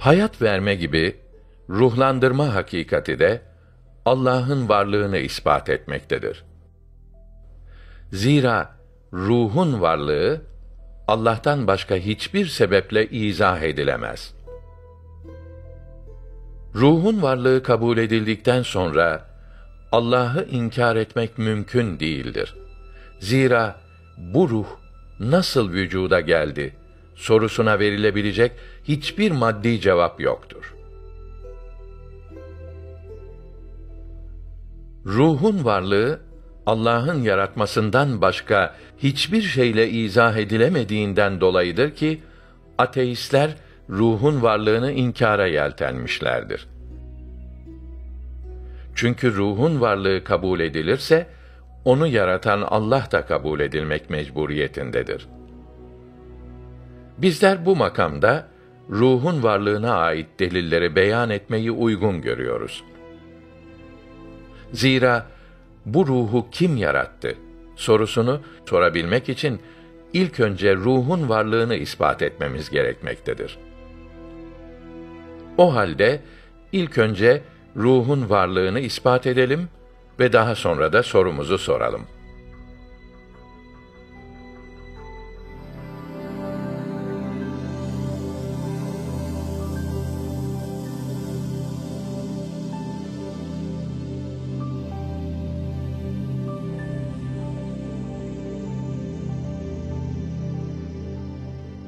Hayat verme gibi ruhlandırma hakikati de Allah'ın varlığını ispat etmektedir. Zira ruhun varlığı Allah'tan başka hiçbir sebeple izah edilemez. Ruhun varlığı kabul edildikten sonra Allah'ı inkar etmek mümkün değildir. Zira bu ruh nasıl vücuda geldi sorusuna verilebilecek hiçbir maddi cevap yoktur. Ruhun varlığı Allah'ın yaratmasından başka hiçbir şeyle izah edilemediğinden dolayıdır ki ateistler ruhun varlığını inkara yeltenmişlerdir. Çünkü ruhun varlığı kabul edilirse onu yaratan Allah da kabul edilmek mecburiyetindedir. Bizler bu makamda ruhun varlığına ait delilleri beyan etmeyi uygun görüyoruz. Zira bu ruhu kim yarattı sorusunu sorabilmek için ilk önce ruhun varlığını ispat etmemiz gerekmektedir. O halde ilk önce ruhun varlığını ispat edelim ve daha sonra da sorumuzu soralım.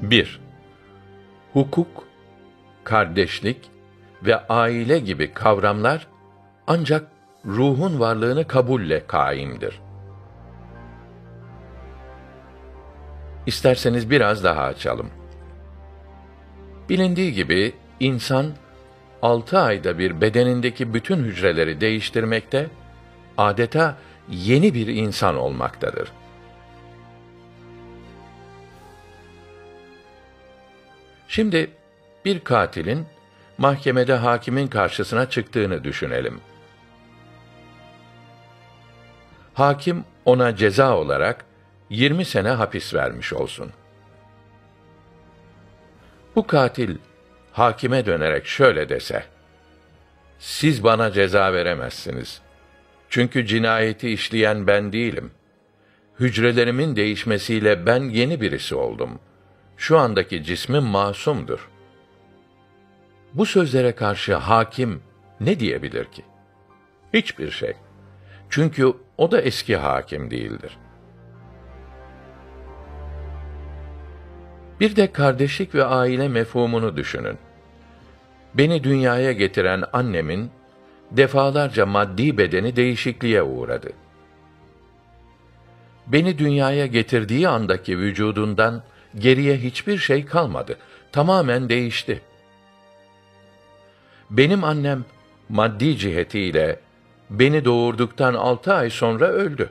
Bir, hukuk, kardeşlik ve aile gibi kavramlar ancak ruhun varlığını kabulle kaimdir. İsterseniz biraz daha açalım. Bilindiği gibi insan 6 ayda bir bedenindeki bütün hücreleri değiştirmekte, adeta yeni bir insan olmaktadır. Şimdi bir katilin mahkemede hakimin karşısına çıktığını düşünelim. Hakim ona ceza olarak 20 sene hapis vermiş olsun. Bu katil hakime dönerek şöyle dese: "Siz bana ceza veremezsiniz. Çünkü cinayeti işleyen ben değilim. Hücrelerimin değişmesiyle ben yeni birisi oldum. Şu andaki cismim masumdur." Bu sözlere karşı hakim ne diyebilir ki? Hiçbir şey. Çünkü o da eski hakim değildir. Bir de kardeşlik ve aile mefhumunu düşünün. Beni dünyaya getiren annemin defalarca maddi bedeni değişikliğe uğradı. Beni dünyaya getirdiği andaki vücudundan geriye hiçbir şey kalmadı. Tamamen değişti. Benim annem maddi cihetiyle beni doğurduktan 6 ay sonra öldü.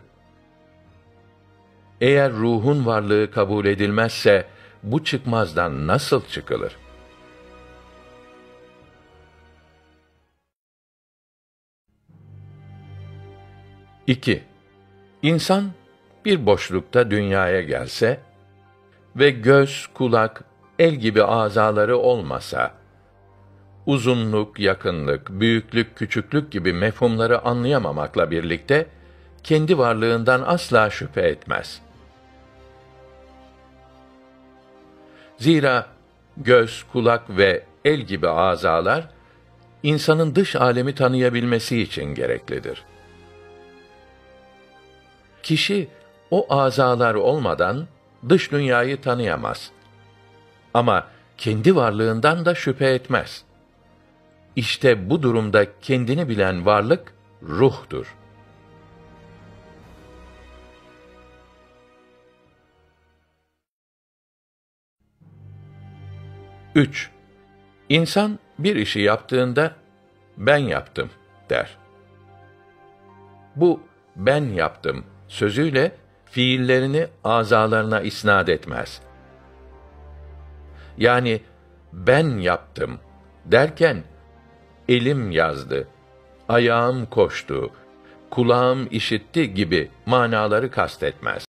Eğer ruhun varlığı kabul edilmezse bu çıkmazdan nasıl çıkılır? İki, İnsan bir boşlukta dünyaya gelse ve göz, kulak, el gibi azaları olmasa, uzunluk, yakınlık, büyüklük, küçüklük gibi mefhumları anlayamamakla birlikte kendi varlığından asla şüphe etmez. Zira göz, kulak ve el gibi azalar insanın dış alemi tanıyabilmesi için gereklidir. Kişi o azalar olmadan dış dünyayı tanıyamaz. Ama kendi varlığından da şüphe etmez. İşte bu durumda kendini bilen varlık ruhtur. Üç, İnsan bir işi yaptığında ben yaptım der. Bu ben yaptım sözüyle fiillerini azalarına isnad etmez. Yani ben yaptım derken elim yazdı, ayağım koştu, kulağım işitti gibi manaları kastetmez.